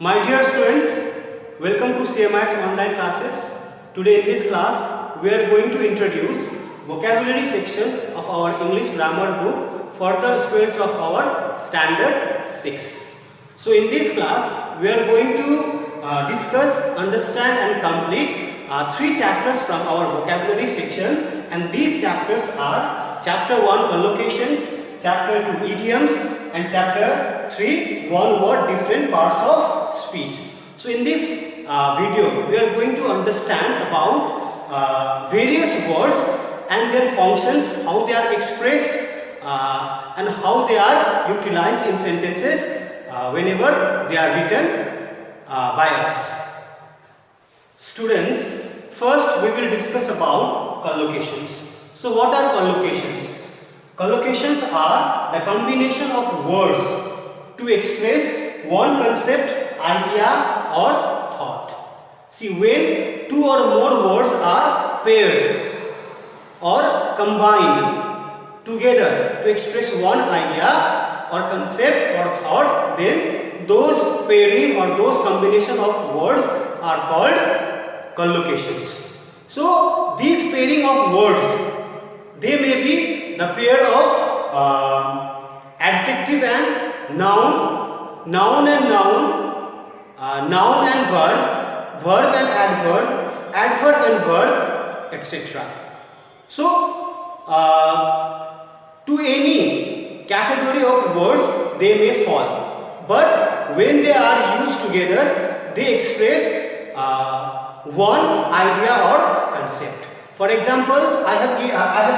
My dear students, welcome to CMI's online classes. Today in this class, we are going to introduce vocabulary section of our English grammar book for the students of our standard 6. So in this class, we are going to discuss, understand and complete 3 chapters from our vocabulary section, and these chapters are chapter 1 collocations, chapter 2 idioms and chapter 3 one word different parts of speech. So in this video we are going to understand about various words and their functions, how they are expressed and how they are utilized in sentences whenever they are written by us. Students, first we will discuss about collocations. So what are collocations? Collocations are the combination of words to express one concept, idea or thought. See, when two or more words are paired or combined together to express one idea or concept or thought, then those pairing or those combination of words are called collocations. So these pairing of words, they may be the pair of adjective and noun, noun and noun, noun and verb, verb and adverb, adverb and verb, etc. So, to any category of words they may fall, but when they are used together, they express one idea or concept. For examples, I have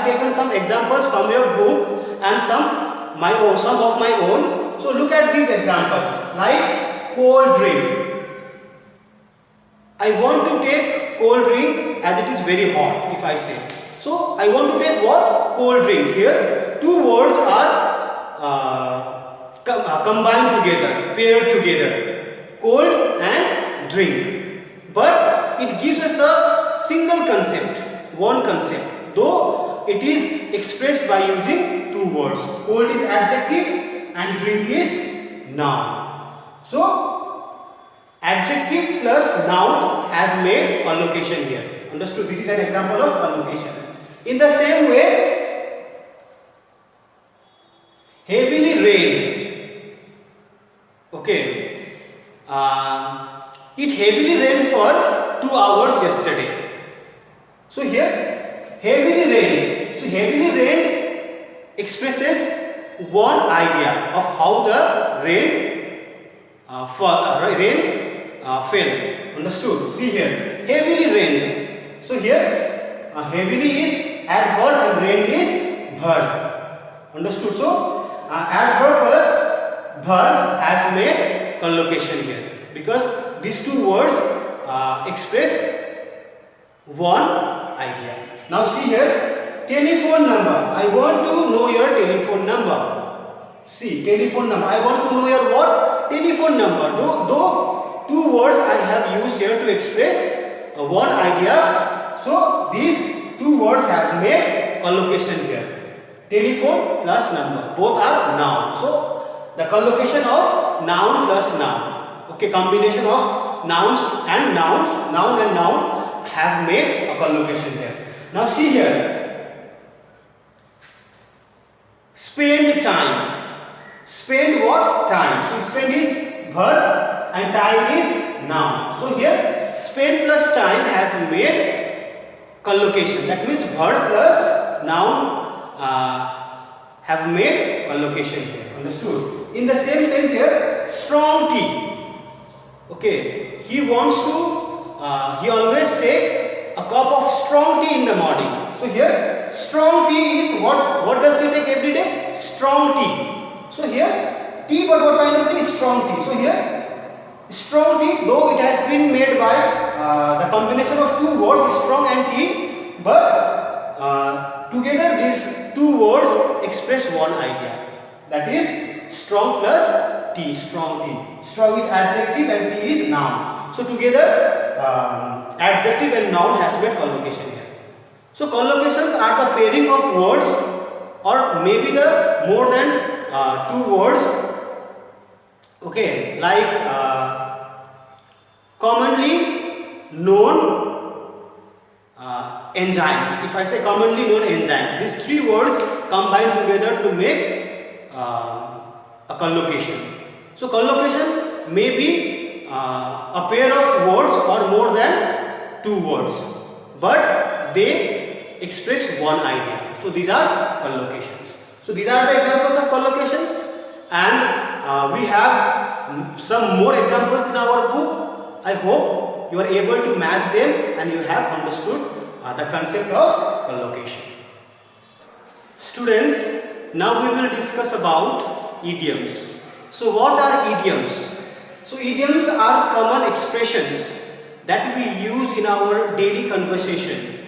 taken some examples from your book and some of my own. So look at these examples, like cold drink. I want to take cold drink as it is very hot, if I say. So I want to take what? Cold drink. Here two words are combined together, paired together, cold and drink. But it gives us the single concept, one concept, though it is expressed by using two words. Cold is adjective and drink is noun. So adjective plus noun has made collocation here. Understood? This is an example of collocation. In the same way, heavily rained. Okay. It heavily rained for 2 hours yesterday. So here, heavily rained. So heavily rained expresses one idea of how the rain fell. Understood? See here, heavily rained. So here, heavily is adverb and rained is verb. Understood? So adverb plus verb has made collocation here, because these two words express one idea. Now see here, telephone number. I want to know your telephone number. See, telephone number. I want to know your what? Telephone number. Though two words I have used here to express one idea, so these two words have made collocation here. Telephone plus number. Both are noun. So the collocation of noun plus noun. Okay, combination of nouns and nouns, noun and noun have made a collocation here. Now see here, spend time. Spend what? Time. So spend is verb and time is noun. So here spend plus time has made collocation. That means verb plus noun have made collocation here. Understood? In the same sense here, strong tea. Okay, he wants to he always take a cup of strong tea in the morning. So here strong tea is what does he take every day? Strong tea. So here tea, but what kind of tea? Strong tea. So here strong tea, though it has been made by the combination of two words, strong and tea, but together these two words express one idea, that is strong plus tea, strong tea. Strong is adjective and tea is noun. So together adjective and noun has made collocation here. So collocations are the pairing of words, or maybe the more than two words. Okay, like enzymes. If I say commonly known enzymes, these three words combine together to make a collocation. So collocation may be a pair of words or more than two words, but they express one idea. So these are collocations. So these are the examples of collocations, and we have some more examples in our book. I hope you are able to match them and you have understood the concept of collocation. Students, now we will discuss about idioms. So what are idioms? So idioms are common expressions that we use in our daily conversation.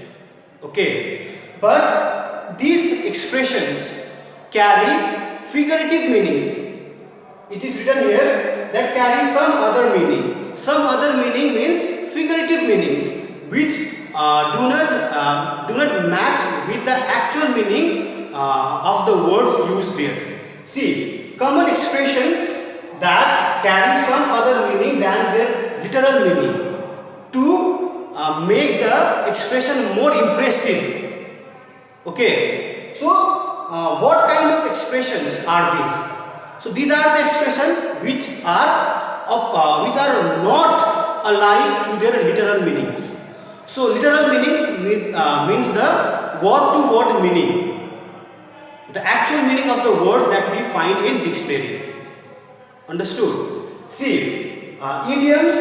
Okay, but these expressions carry figurative meanings. It is written here that carry some other meaning. Some other meaning means figurative meanings which do not match with the actual meaning of the words used there. See, common expressions that carry some other meaning than their literal meaning to make the expression more impressive. Okay, so what kind of expressions are these? So these are the expressions which are not alike to their literal meanings. So literal meanings means the word-to-word meaning, the actual meaning of the words that we find in dictionary. Understood? See, idioms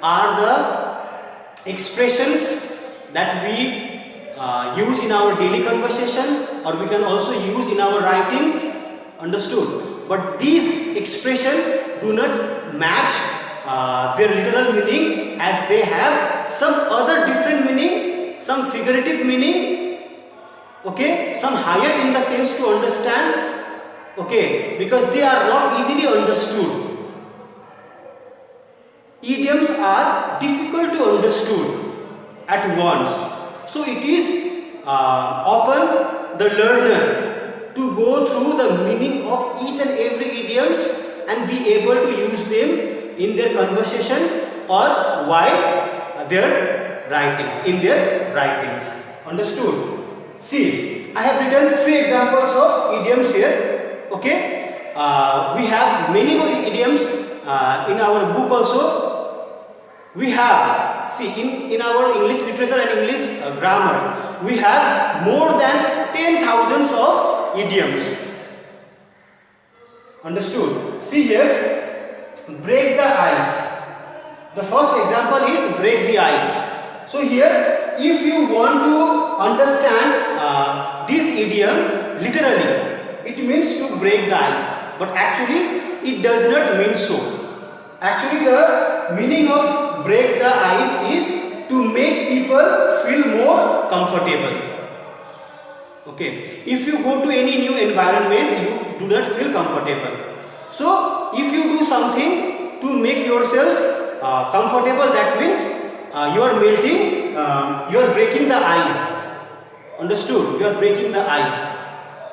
are the expressions that we use in our daily conversation, or we can also use in our writings. Understood? But these expressions do not match their literal meaning, as they have some other different meaning, some figurative meaning, okay, some higher in the sense to understand, okay, because they are not easily understood. Idioms are difficult to understood at once. So it is upon the learner to go through the meaning of each and every idioms and be able to use them in their conversation or while their writings, in their writings. Understood? See, I have written three examples of idioms here. Okay, we have many more idioms in our book also. We have, see, in our English literature and English grammar, we have more than 10,000 of idioms. Understood? See here, break the ice. The first example is break the ice. So here, if you want to understand this idiom literally, it means to break the ice. But actually, it does not mean so. Actually, the meaning of break the ice is to make people feel more comfortable. Okay, if you go to any new environment, you do not feel comfortable. So, if you do something to make yourself comfortable, that means you are melting, you are breaking the ice. Understood? You are breaking the ice.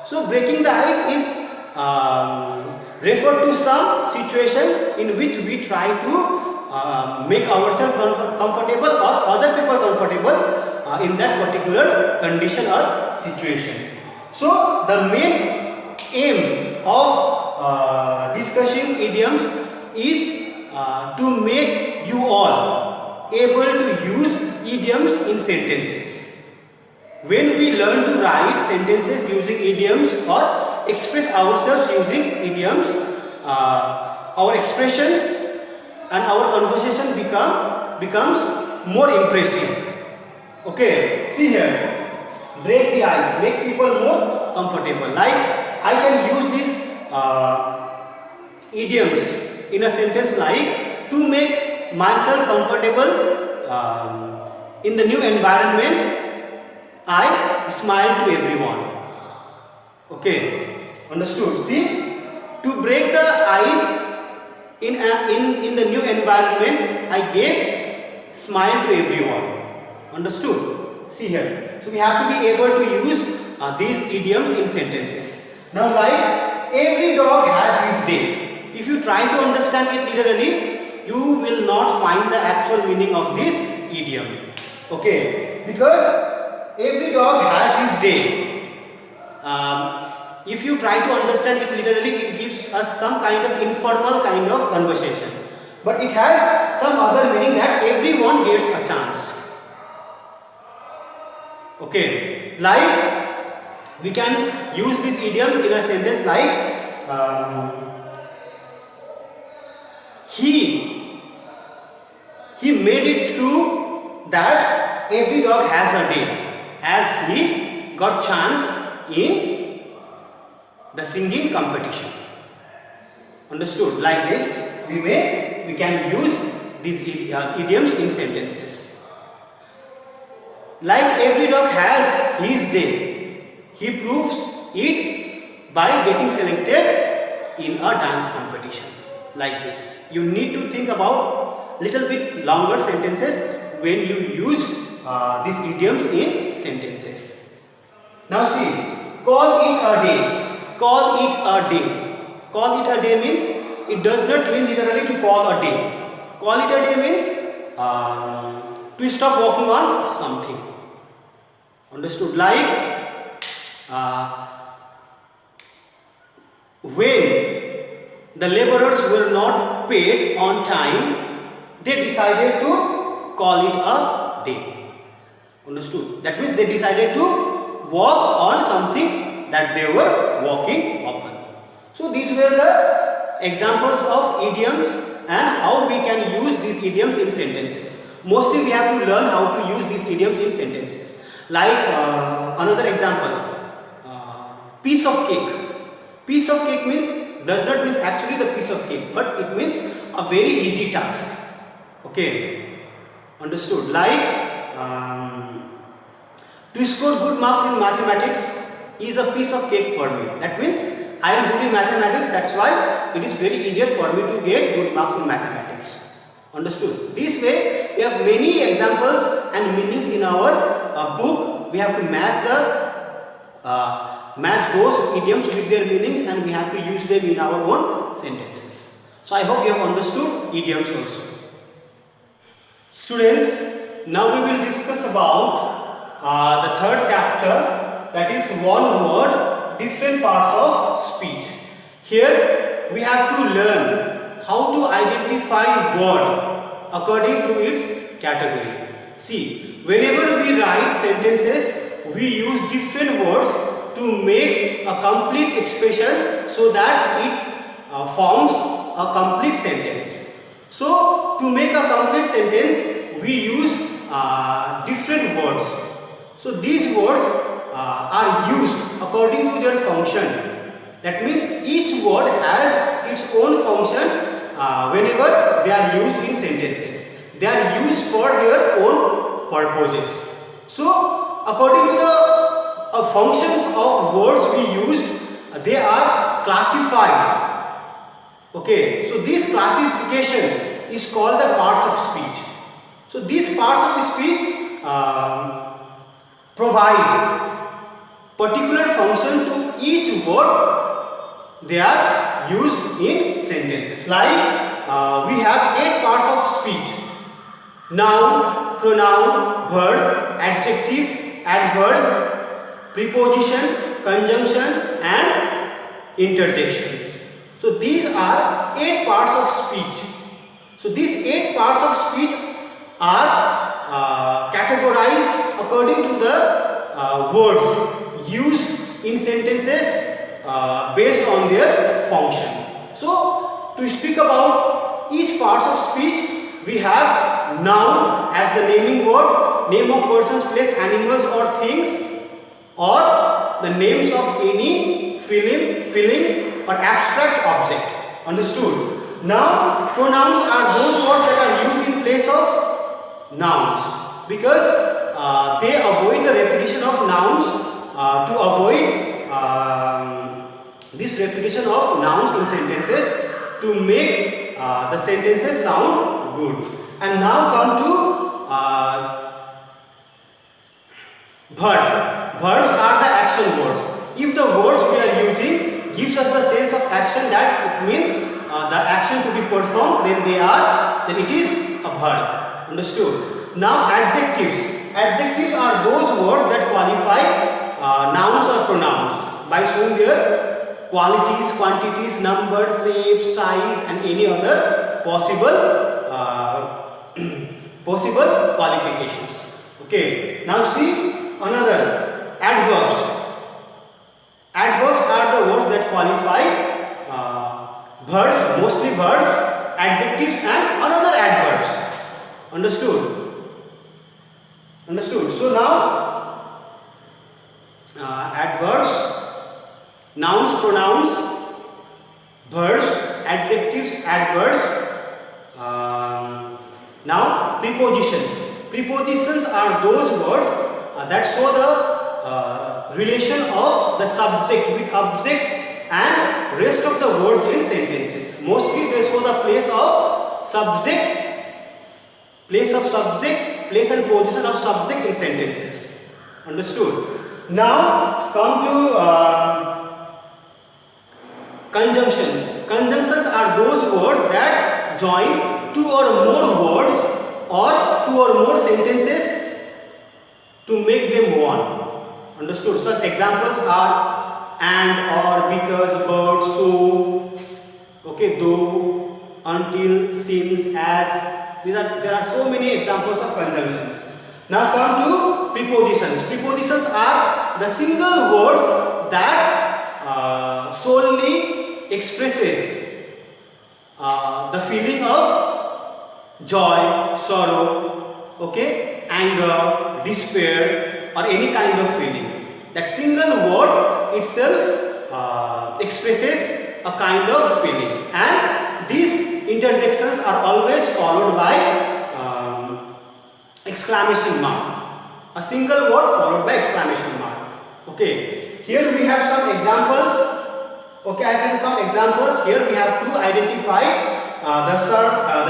So, breaking the ice is referred to some situation in which we try to make ourselves comfortable or other people comfortable in that particular condition or situation. So the main aim of discussing idioms is to make you all able to use idioms in sentences. When we learn to write sentences using idioms or express ourselves using idioms, our expressions and our conversation becomes more impressive. Okay, see here, break the ice, make people more comfortable. Like I can use these idioms in a sentence like, to make myself comfortable in the new environment, I smile to everyone. Okay, understood? See, to break the ice in the new environment, I gave smile to everyone. Understood? See here. So we have to be able to use these idioms in sentences. Now, like every dog has his day. If you try to understand it literally, you will not find the actual meaning of this idiom. Okay, because every dog has his day. If you try to understand it literally, it gives us some kind of informal kind of conversation. But it has some other meaning that everyone gets a chance. Okay, like we can use this idiom in a sentence like he made it true that every dog has a day, as he got chance in the singing competition. Understood? Like this, we can use these idioms in sentences. Like every dog has his day, he proves it by getting selected in a dance competition. Like this, you need to think about little bit longer sentences when you use these idioms in sentences. Now see, call it a day. Call it a day. Call it a day means it does not mean literally to call a day. Call it a day means to stop working on something. Understood? Like when the laborers were not paid on time, they decided to call it a day. Understood? That means they decided to work on something that they were working upon. So these were the examples of idioms and how we can use these idioms in sentences. Mostly we have to learn how to use these idioms in sentences. Like another example, piece of cake. Piece of cake does not mean actually the piece of cake, but it means a very easy task. Okay, understood? Like to score good marks in mathematics is a piece of cake for me. That means I am good in mathematics, that's why it is very easier for me to get good marks in mathematics. Understood? This way we have many examples and meanings in our book. We have to match those idioms with their meanings, and we have to use them in our own sentences. So I hope you have understood idioms also. Students, now we will discuss about the third chapter, that is one word, different parts of speech. Here we have to learn how to identify word according to its category. See, whenever we write sentences, we use different words to make a complete expression so that it forms a complete sentence. So to make a complete sentence, we use different words. So these words are used according to their function. That means each word has its own function whenever they are used in sentences. They are used for their own purposes. So according to the functions of words we used, they are classified. Okay, so this classification is called the parts of speech. So these parts of speech provide particular function to each word they are used in sentences. Like we have 8 parts of speech: noun, pronoun, verb, adjective, adverb, preposition, conjunction and interjection. So these are 8 parts of speech. So these 8 parts of speech are categorized according to the words used in sentences based on their function. So to speak about each parts of speech, we have noun as the naming word, name of persons, place, animals or things, or the names of any feeling or abstract object. Understood? Now pronouns are those words that are used in place of nouns, because they avoid the repetition of nouns, to avoid this repetition of nouns in sentences, to make the sentences sound good. And now come to verb. Verbs are the action words. If the words we are using gives us the sense of action, that it means the action to be performed, then it is a verb. Understood? Now adjectives. Adjectives are those words that qualify nouns or pronouns by showing their qualities, quantities, numbers, shape, size, and any other possible qualifications. Okay. Now see another adverbs. Adverbs are the words that qualify verbs, mostly verbs, adjectives, and another adverbs. Understood? Understood. So now adverbs, nouns, pronouns, verbs, adjectives, adverbs. Now prepositions. Prepositions are those words that show the relation of the subject with object and rest of the words in sentences. Mostly they show the place of subject, place and position of subject in sentences. Understood? Now come to conjunctions. Conjunctions are those words that join two or more words or two or more sentences to make them one. Understood? Such examples are and, or, because, but, so, okay, though, until, since, as. There are so many examples of conjunctions. Now come to prepositions. Prepositions are the single words that solely expresses the feeling of joy, sorrow, okay, anger, despair, or any kind of feeling. That single word itself expresses a kind of feeling, and these interjections are always followed by exclamation mark. A single word followed by exclamation mark. Okay. Here we have some examples. Okay, I give you some examples. Here we have to identify the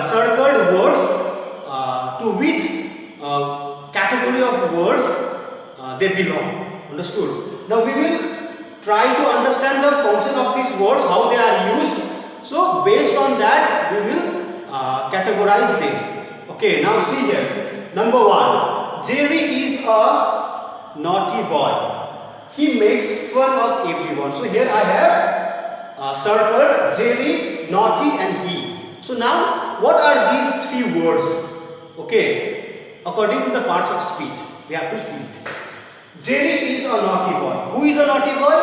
circled words to which category of words they belong. Understood? Now we will try to understand the function of these words, how they are used. So based on that we will categorize them. Okay, now see here. Number 1, Jerry is a naughty boy. He makes fun of everyone. So here I have circled Jerry, naughty, and he. So now what are these three words? Okay, according to the parts of speech we have to see it. Jerry is a naughty boy. Who is a naughty boy?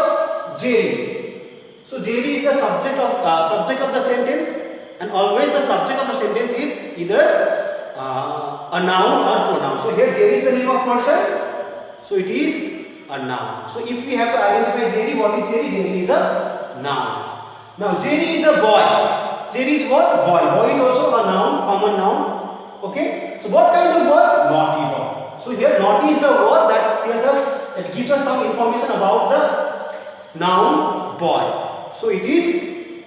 Jerry. So Jerry is the subject of the sentence, and always the subject of the sentence is either a noun or pronoun. So here Jerry is the name of person, so it is a noun. So if we have to identify Jerry, what is Jerry? Jerry is a noun. Now Jerry is a boy. Jerry is what? Boy. Boy is also a noun, common noun. Okay. So what kind of boy? Naughty boy. So here naughty is the word that tells us, that gives us some information about the noun boy. So it is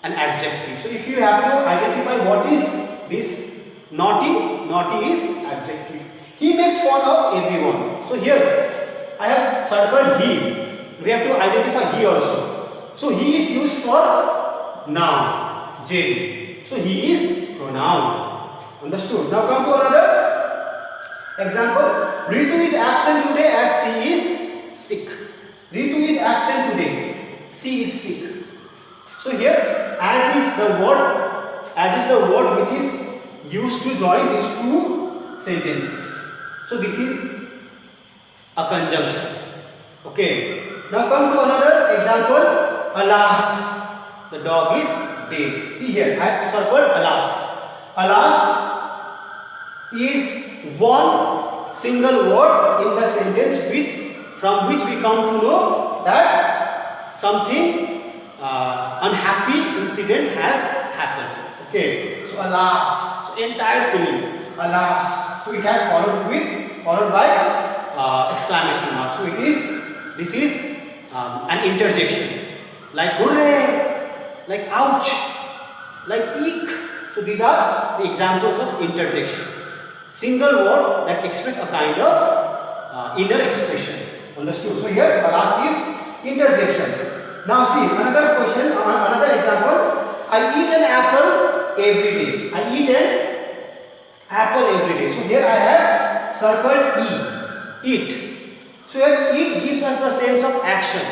an adjective. So if you have to identify what is this naughty, naughty is adjective. He makes fun of everyone. So here I have circled he. We have to identify he also. So he is used for noun, J. So he is pronoun. Understood? Now come to another example. Ritu is absent today as she is sick. Ritu is absent today. She is sick. So here as is the word which is used to join these two sentences. So this is a conjunction. Okay. Now come to another example. Alas, the dog is dead. See here I have circled alas. Alas is one single word in the sentence from which we come to know that something unhappy incident has happened. Okay, so alas, so entire feeling, alas. So it has followed by exclamation mark. So this is an interjection, like hooray, like ouch, like eek. So these are the examples of interjections. Single word that express a kind of inner expression. Understood? So here the last is interjection. Now see another question, another example. I eat an apple every day. I eat an apple every day. So here I have circled E, eat. So here eat gives us the sense of action,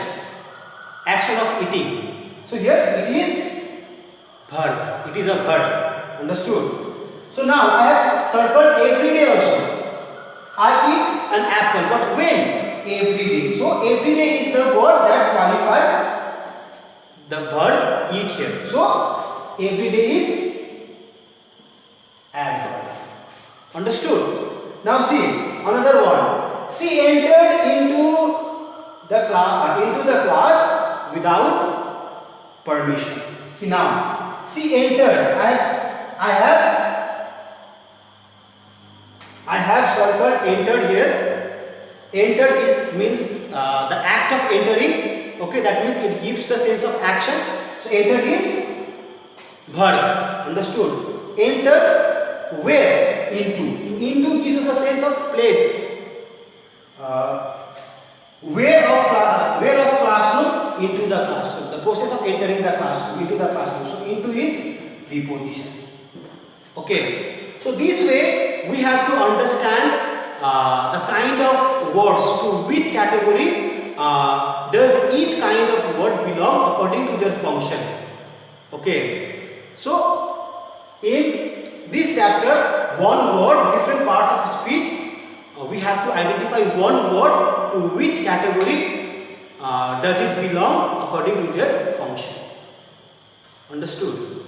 action of eating. So here it is verb, it is a verb, understood? So now I have circled every day also. I eat an apple, but when? Every day. So every day is the word that qualifies the verb eat here. So every day is adverb. Understood? Now see another one. She entered into the class without permission. See now. She entered. I have circled entered here. Entered means the act of entering. Okay, that means it gives the sense of action. So entered is verb. Understood? Entered where? Into. Into gives us a sense of place. Where of classroom? Into the classroom. The process of entering the classroom, into the classroom. So into is preposition. Okay. So this way we have to understand the kind of words to which category does each kind of word belong according to their function. Okay. So in this chapter, one word, different parts of speech, we have to identify one word to which category does it belong according to their function. Understood?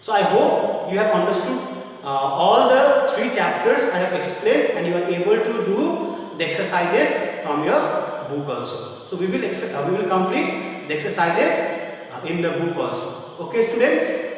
So I hope you have understood all the 3 chapters I have explained, and you are able to do the exercises from your book also. So we will complete the exercises in the book also. Okay, students?